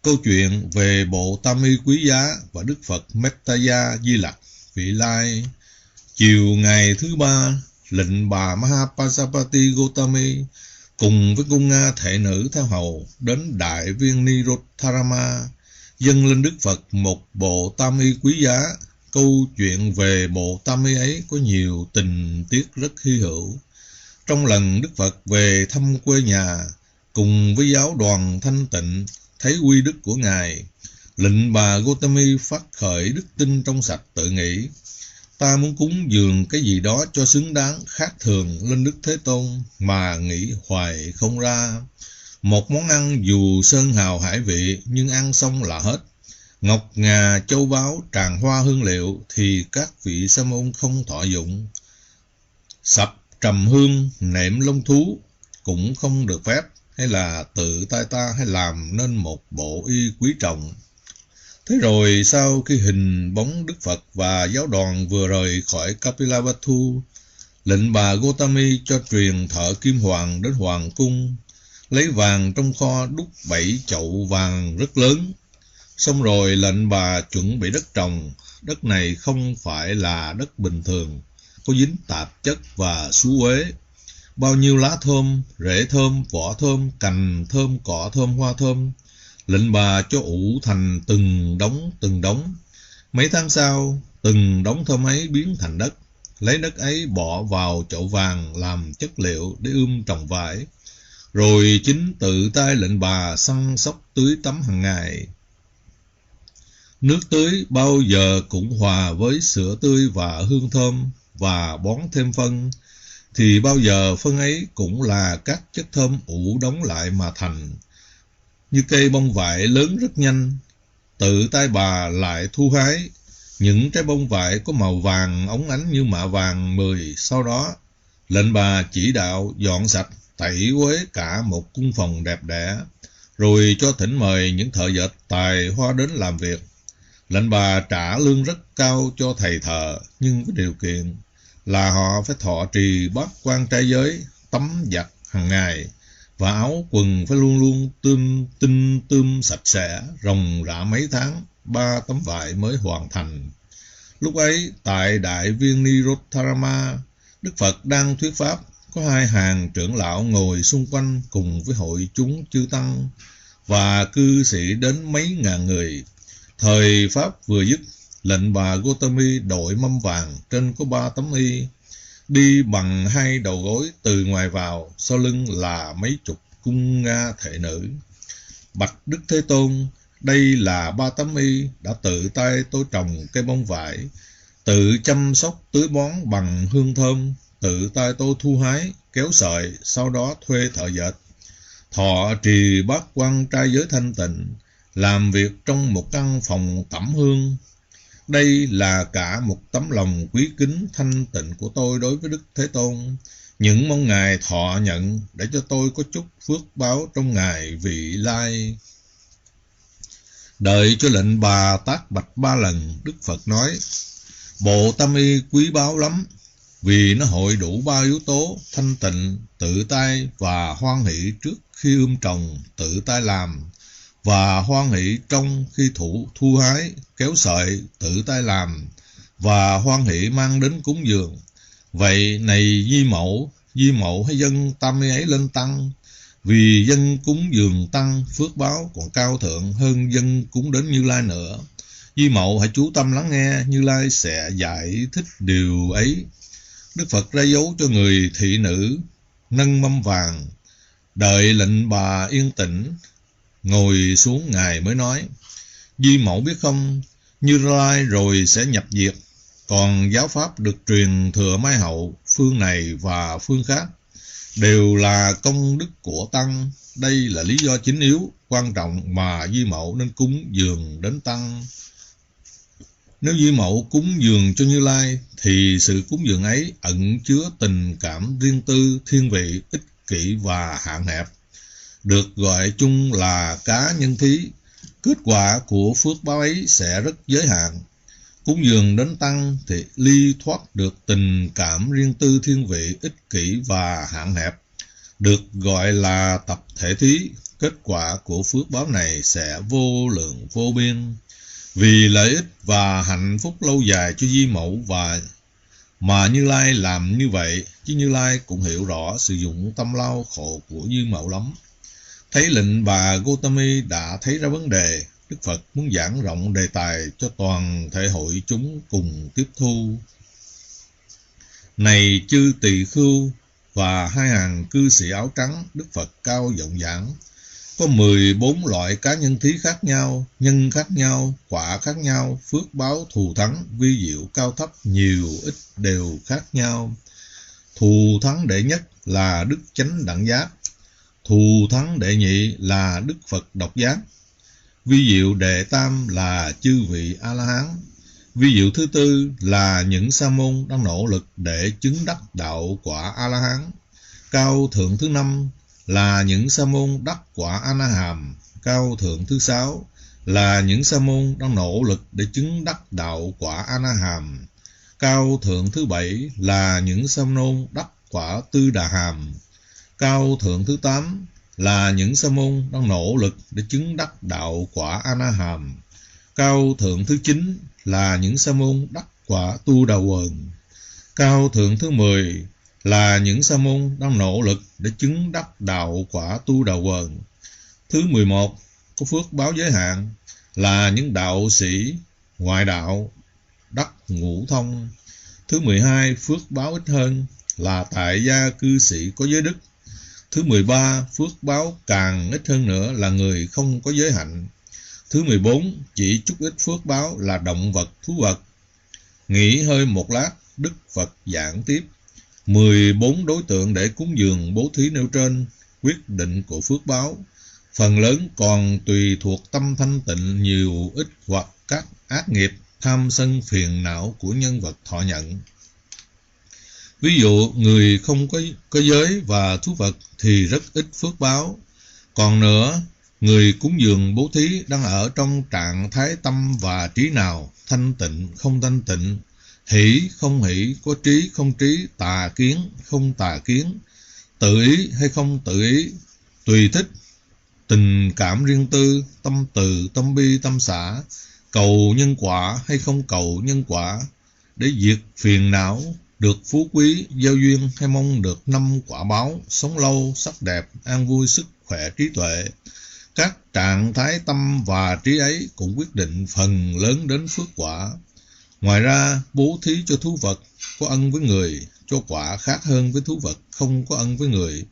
Câu chuyện về bộ tam y quý giá và Đức Phật Mettaya Di Lặc vị lai. Chiều ngày thứ ba, lệnh bà Mahapajapati Gotami cùng với cung Nga thể nữ theo hầu đến đại viên Nirotharama dâng lên Đức Phật một bộ tam y quý giá. Câu chuyện về bộ tam y ấy có nhiều tình tiết rất hy hữu. Trong lần Đức Phật về thăm quê nhà cùng với giáo đoàn thanh tịnh, thấy uy đức của Ngài, lệnh bà Gotami phát khởi đức tin trong sạch, tự nghĩ: ta muốn cúng dường cái gì đó cho xứng đáng khác thường lên Đức Thế Tôn, mà nghĩ hoài không ra. Một món ăn dù sơn hào hải vị, nhưng ăn xong là hết. Ngọc ngà châu báu tràng hoa hương liệu thì các vị sa môn không thọ dụng. Sập trầm hương nệm lông thú cũng không được phép, hay là tự tay ta hay làm nên một bộ y quý trọng. Thế rồi sau khi hình bóng Đức Phật và giáo đoàn vừa rời khỏi Kapilavatthu, lệnh bà Gotami cho truyền thợ kim hoàng đến hoàng cung, lấy vàng trong kho đúc 7 chậu vàng rất lớn. Xong rồi lệnh bà chuẩn bị đất trồng. Đất này không phải là đất bình thường, có dính tạp chất và xú uế. Bao nhiêu lá thơm, rễ thơm, vỏ thơm, cành thơm, cỏ thơm, hoa thơm. Lệnh bà cho ủ thành từng đống. Mấy tháng sau, từng đống thơm ấy biến thành đất. Lấy đất ấy bỏ vào chậu vàng làm chất liệu để trồng vải. Rồi chính tự tay lệnh bà săn sóc tưới tắm hàng ngày. Nước tưới bao giờ cũng hòa với sữa tươi và hương thơm, và bón thêm phân, thì bao giờ phân ấy cũng là các chất thơm ủ đóng lại mà thành. Như cây bông vải lớn rất nhanh, tự tay bà lại thu hái những trái bông vải có màu vàng óng ánh như mạ vàng 10. Sau đó, lệnh bà chỉ đạo dọn sạch, tẩy uế cả một cung phòng đẹp đẽ, rồi cho thỉnh mời những thợ dệt tài hoa đến làm việc. Lệnh bà trả lương rất cao cho thầy thợ, nhưng với điều kiện là họ phải thọ trì bát quan trai giới, tắm giặt hàng ngày, và áo quần phải luôn luôn tươm sạch sẽ, ròng rã mấy tháng, 3 tấm vải mới hoàn thành. Lúc ấy, tại đại viên Nirotharama, Đức Phật đang thuyết pháp, có 2 hàng trưởng lão ngồi xung quanh cùng với hội chúng chư tăng và cư sĩ đến mấy ngàn người. Thời pháp vừa dứt, lệnh bà Gotami đội mâm vàng, trên có 3 tấm y, đi bằng 2 đầu gối từ ngoài vào, sau lưng là mấy chục cung Nga thể nữ. Bạch Đức Thế Tôn, đây là 3 tấm y đã tự tay tôi trồng cây bông vải, tự chăm sóc tưới bón bằng hương thơm, tự tay tôi thu hái, kéo sợi, sau đó thuê thợ dệt, thọ trì bát quan trai giới thanh tịnh, làm việc trong một căn phòng tẩm hương. Đây là cả một tấm lòng quý kính thanh tịnh của tôi đối với Đức Thế Tôn. Những mong Ngài thọ nhận để cho tôi có chút phước báo trong ngày vị lai. Đợi cho lệnh bà tác bạch 3 lần, Đức Phật nói: bộ tam y quý báu lắm, vì nó hội đủ 3 yếu tố: thanh tịnh, tự tay và hoan hỷ trước khi trồng, tự tay làm, và hoan hỷ trong khi thu hái, kéo sợi, tự tay làm, và hoan hỷ mang đến cúng dường. Vậy này Di Mẫu hãy dâng tam y ấy lên Tăng, vì dân cúng dường Tăng phước báo còn cao thượng hơn dân cúng đến Như Lai nữa. Di Mẫu hãy chú tâm lắng nghe, Như Lai sẽ giải thích điều ấy. Đức Phật ra dấu cho người thị nữ nâng mâm vàng. Đợi lệnh bà yên tĩnh ngồi xuống, Ngài mới nói: Di Mẫu biết không, Như Lai rồi sẽ nhập diệt, còn giáo pháp được truyền thừa mai hậu, phương này và phương khác đều là công đức của Tăng. Đây là lý do chính yếu, quan trọng mà Di Mẫu nên cúng dường đến Tăng. Nếu Di Mẫu cúng dường cho Như Lai, thì sự cúng dường ấy ẩn chứa tình cảm riêng tư, thiên vị, ích kỷ và hạn hẹp, được gọi chung là cá nhân thí. Kết quả của phước báo ấy sẽ rất giới hạn. Cúng dường đến Tăng thì ly thoát được tình cảm riêng tư, thiên vị, ích kỷ và hạn hẹp, được gọi là tập thể thí. kết quả của phước báo này sẽ vô lượng vô biên, vì lợi ích và hạnh phúc lâu dài cho Di Mẫu mà Như Lai làm như vậy, chứ Như Lai cũng hiểu rõ sự dụng tâm lao khổ của Di Mẫu lắm. Thấy lệnh bà Gotami đã thấy ra vấn đề, Đức Phật muốn giảng rộng đề tài cho toàn thể hội chúng cùng tiếp thu. Này chư tỳ khưu và hai hàng cư sĩ áo trắng, Đức Phật cao giọng giảng. Có 14 loại cá nhân thí khác nhau, nhân khác nhau, quả khác nhau, phước báo thù thắng, vi diệu cao thấp, nhiều ít đều khác nhau. Thù thắng đệ nhất là Đức Chánh Đẳng Giác, thù thắng đệ nhị là Đức Phật Độc Giác, vi diệu đệ tam là chư vị A-la-hán, vi diệu thứ tư là những sa môn đang nỗ lực để chứng đắc đạo quả A-la-hán, cao thượng thứ năm là những sa môn đắc quả A-na-hàm, cao thượng thứ sáu là những sa môn đang nỗ lực để chứng đắc đạo quả A-na-hàm, cao thượng thứ bảy là những sa môn đắc quả Tư Đà Hàm, cao thượng thứ tám là những sa môn đang nỗ lực để chứng đắc đạo quả A-na-hàm, cao thượng thứ chín là những sa môn đắc quả Tu Đà Quần, cao thượng thứ 10 là những sa môn đang nỗ lực để chứng đắc đạo quả Tu Đà Quần. Thứ 11 có phước báo giới hạn là những đạo sĩ ngoại đạo đắc ngũ thông. Thứ 12 phước báo ít hơn là tại gia cư sĩ có giới đức. Thứ 13 phước báo càng ít hơn nữa là người không có giới hạnh. Thứ 14 chỉ chút ít phước báo là động vật, thú vật. Nghỉ hơi một lát, Đức Phật giảng tiếp. 14 đối tượng để cúng dường bố thí nêu trên, quyết định của phước báo, phần lớn còn tùy thuộc tâm thanh tịnh nhiều ít hoặc các ác nghiệp, tham sân phiền não của nhân vật thọ nhận. Ví dụ, người không có giới và thú vật thì rất ít phước báo. Còn nữa, người cúng dường bố thí đang ở trong trạng thái tâm và trí nào, thanh tịnh, không thanh tịnh, hỷ, không hỷ, có trí, không trí, tà kiến, không tà kiến, tự ý hay không tự ý, tùy thích, tình cảm riêng tư, tâm từ, tâm bi, tâm xả, cầu nhân quả hay không cầu nhân quả, để diệt phiền não, được phú quý, giao duyên hay mong được 5 quả báo, sống lâu, sắc đẹp, an vui, sức khỏe, trí tuệ. Các trạng thái tâm và trí ấy cũng quyết định phần lớn đến phước quả. Ngoài ra, bố thí cho thú vật có ân với người, cho quả khác hơn với thú vật không có ân với người.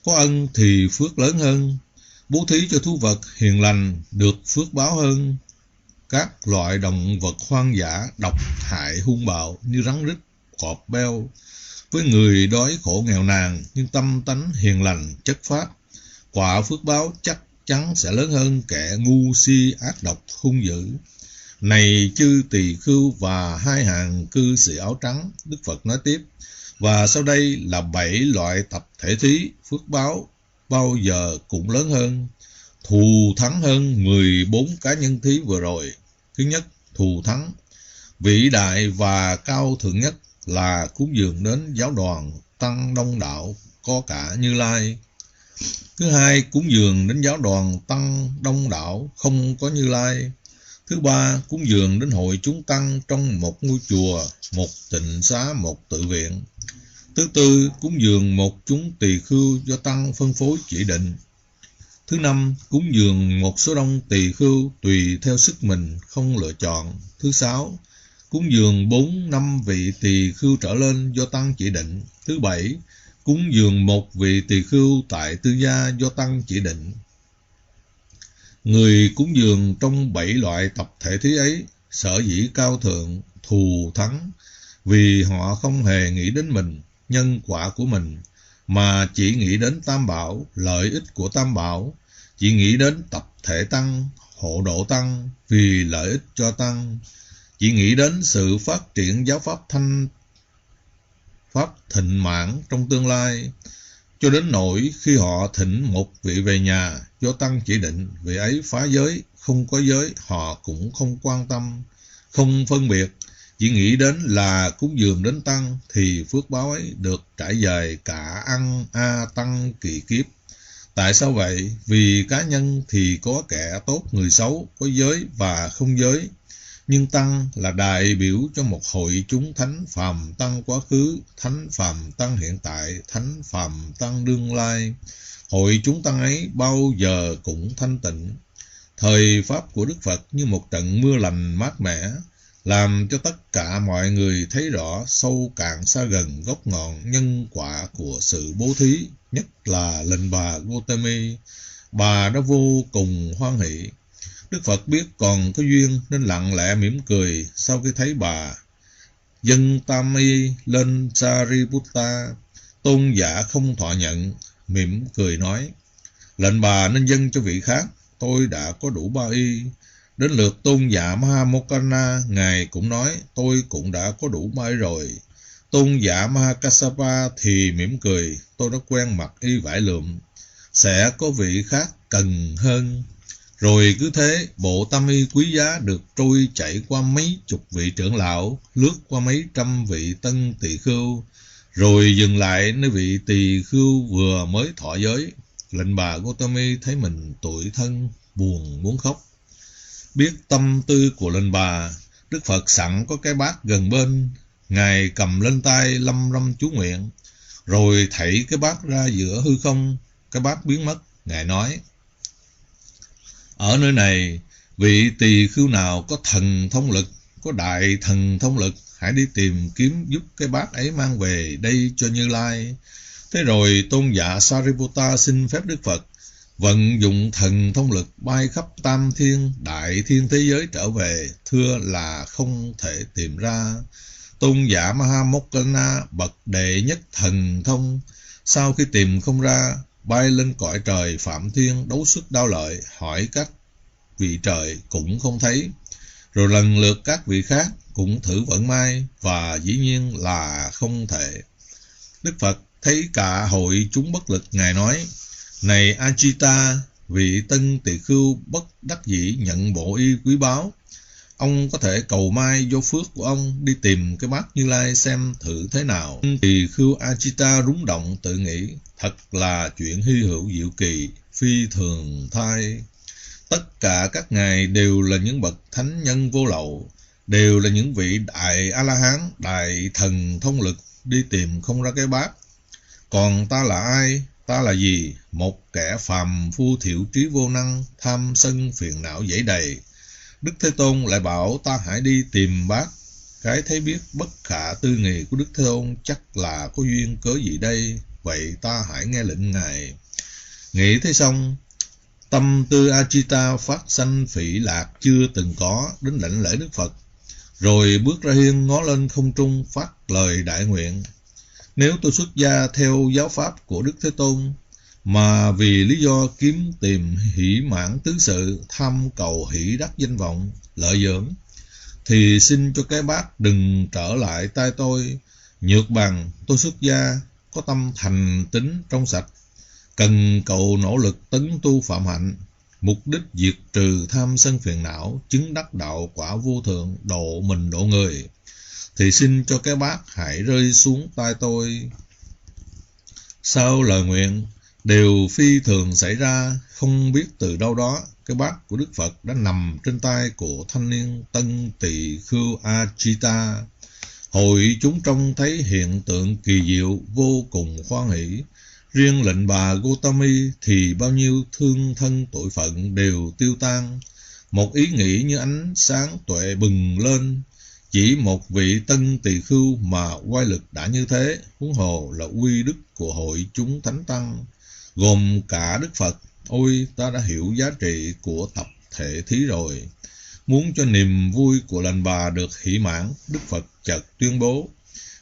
Có ân thì phước lớn hơn. Bố thí cho thú vật hiền lành được phước báo hơn. Các loại động vật hoang dã độc hại hung bạo như rắn rít, cọp beo, với người đói khổ nghèo nàn nhưng tâm tánh hiền lành chất phát, quả phước báo chắc chắn sẽ lớn hơn kẻ ngu si ác độc hung dữ. Này chư tỳ khưu và hai hàng cư sĩ áo trắng, Đức Phật nói tiếp, và sau đây là 7 loại tập thể thí phước báo bao giờ cũng lớn hơn, thù thắng hơn 14 cá nhân thí vừa rồi. Thứ nhất, thù thắng, vĩ đại và cao thượng nhất là cúng dường đến giáo đoàn tăng đông đạo có cả Như Lai. Thứ hai, cúng dường đến giáo đoàn tăng đông đạo không có Như Lai. Thứ ba, cúng dường đến hội chúng tăng trong một ngôi chùa, một tịnh xá, một tự viện. Thứ tư, cúng dường một chúng tỳ khưu do tăng phân phối chỉ định. Thứ năm, cúng dường một số đông tỳ khưu tùy theo sức mình, không lựa chọn. Thứ sáu, cúng dường 4-5 vị tỳ khưu trở lên do tăng chỉ định. Thứ bảy, cúng dường một vị tỳ khưu tại tư gia do tăng chỉ định. Người cúng dường trong 7 loại tập thể thí ấy sở dĩ cao thượng, thù thắng, vì họ không hề nghĩ đến mình, nhân quả của mình, mà chỉ nghĩ đến Tam Bảo, lợi ích của Tam Bảo, chỉ nghĩ đến tập thể tăng, hộ độ tăng vì lợi ích cho tăng, chỉ nghĩ đến sự phát triển giáo pháp thịnh mãn trong tương lai, cho đến nỗi khi họ thỉnh một vị về nhà do tăng chỉ định, vị ấy phá giới, không có giới, họ cũng không quan tâm, không phân biệt, chỉ nghĩ đến là cúng dường đến tăng thì phước báo ấy được trải dài cả tăng kỳ kiếp. Tại sao vậy? Vì cá nhân thì có kẻ tốt người xấu, có giới và không giới. Nhưng Tăng là đại biểu cho một hội chúng thánh phàm tăng quá khứ, thánh phàm tăng hiện tại, thánh phàm tăng đương lai. Hội chúng Tăng ấy bao giờ cũng thanh tịnh. Thời Pháp của Đức Phật như một trận mưa lành mát mẻ, làm cho tất cả mọi người thấy rõ sâu cạn xa gần gốc ngọn nhân quả của sự bố thí, nhất là lệnh bà Gotami. Bà đã vô cùng hoan hỷ. Đức Phật biết còn có duyên nên lặng lẽ mỉm cười sau khi thấy bà. Dân Tam Y lên Sariputta, tôn giả không thọ nhận, mỉm cười nói: lệnh bà nên dâng cho vị khác, tôi đã có đủ 3 y. Đến lượt tôn giả Mahamokkana, ngài cũng nói: tôi cũng đã có đủ 3 y rồi. Tôn giả Mahakassapa thì mỉm cười: tôi đã quen mặc y vải lụm, sẽ có vị khác cần hơn. Rồi cứ thế, bộ tam y quý giá được trôi chảy qua mấy chục vị trưởng lão, lướt qua mấy trăm vị tân tỳ khưu, rồi dừng lại nơi vị tỳ khưu vừa mới thọ giới. Lệnh bà Gotami thấy mình tủi thân, buồn muốn khóc. Biết tâm tư của lệnh bà, Đức Phật sẵn có cái bát gần bên, ngài cầm lên tay lâm râm chú nguyện, rồi thảy cái bát ra giữa hư không, cái bát biến mất. Ngài nói: ở nơi này, vị tỳ khưu nào có thần thông lực, có đại thần thông lực, hãy đi tìm kiếm giúp cái bát ấy mang về đây cho Như Lai. Thế rồi tôn giả Sariputta xin phép Đức Phật vận dụng thần thông lực bay khắp tam thiên, đại thiên thế giới trở về, thưa là không thể tìm ra. Tôn giả Mahamokkana bậc đệ nhất thần thông, sau khi tìm không ra, bay lên cõi trời Phạm Thiên đấu sức đao lợi, hỏi các vị trời cũng không thấy. Rồi lần lượt các vị khác cũng thử vận may, và dĩ nhiên là không thể. Đức Phật thấy cả hội chúng bất lực, ngài nói: này Ajita, vị tân tỳ khưu bất đắc dĩ nhận bộ y quý báu, ông có thể cầu may do phước của ông đi tìm cái bát Như Lai xem thử thế nào. Tỳ khưu Ajita rúng động tự nghĩ: thật là chuyện hy hữu diệu kỳ, phi thường thay. Tất cả các ngài đều là những bậc thánh nhân vô lậu, đều là những vị đại A-la-hán, đại thần thông lực, đi tìm không ra cái bát. Còn ta là ai? Ta là gì? Một kẻ phàm phu thiểu trí vô năng, tham sân phiền não dẫy đầy. Đức Thế Tôn lại bảo ta hãy đi tìm bát. Cái thấy biết bất khả tư nghị của Đức Thế Tôn chắc là có duyên cớ gì đây, vậy ta hãy nghe lệnh ngài. Nghĩ thế xong, tâm tư Ajita phát sanh phỉ lạc chưa từng có, đến lãnh lễ Đức Phật, rồi bước ra hiên ngó lên không trung phát lời đại nguyện: nếu tôi xuất gia theo giáo pháp của Đức Thế Tôn, mà vì lý do kiếm tìm hỷ mãn tứ sự, tham cầu hỷ đắc danh vọng, lợi dưỡng, thì xin cho cái bát đừng trở lại tay tôi. Nhược bằng tôi xuất gia, có tâm thành tín trong sạch, cần cầu nỗ lực tấn tu phạm hạnh, mục đích diệt trừ tham sân phiền não, chứng đắc đạo quả vô thượng, độ mình độ người, thì xin cho cái bát hãy rơi xuống tay tôi. Sau lời nguyện đều phi thường xảy ra, không biết từ đâu đó, cái bát của Đức Phật đã nằm trên tay của thanh niên tân tỳ khưu Ajita. Hội chúng trông thấy hiện tượng kỳ diệu, vô cùng hoan hỷ. Riêng lệnh bà Gotami thì bao nhiêu thương thân tội phận đều tiêu tan. Một ý nghĩ như ánh sáng tuệ bừng lên. Chỉ một vị tân tỳ khưu mà oai lực đã như thế, huống hồ là uy đức của hội chúng thánh tăng, gồm cả Đức Phật. Ôi, ta đã hiểu giá trị của tập thể thí rồi. Muốn cho niềm vui của lệnh bà được hỷ mãn, Đức Phật chợt tuyên bố: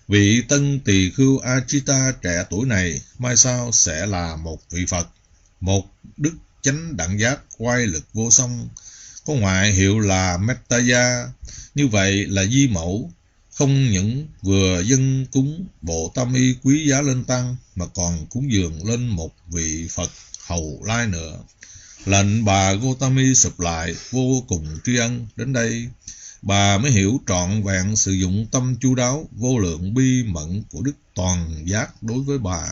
vị tân tỳ khưu Ajita trẻ tuổi này mai sau sẽ là một vị Phật, một đức chánh đẳng giác oai lực vô song, có ngoại hiệu là Mettaya. Như vậy là di mẫu, không những vừa dâng cúng bộ tam y quý giá lên tăng, mà còn cúng dường lên một vị Phật hầu lai nữa. Lệnh bà Gotami sụp lại, vô cùng tri ân. Đến đây bà mới hiểu trọn vẹn sử dụng tâm chu đáo, vô lượng bi mẫn của Đức Toàn Giác đối với bà.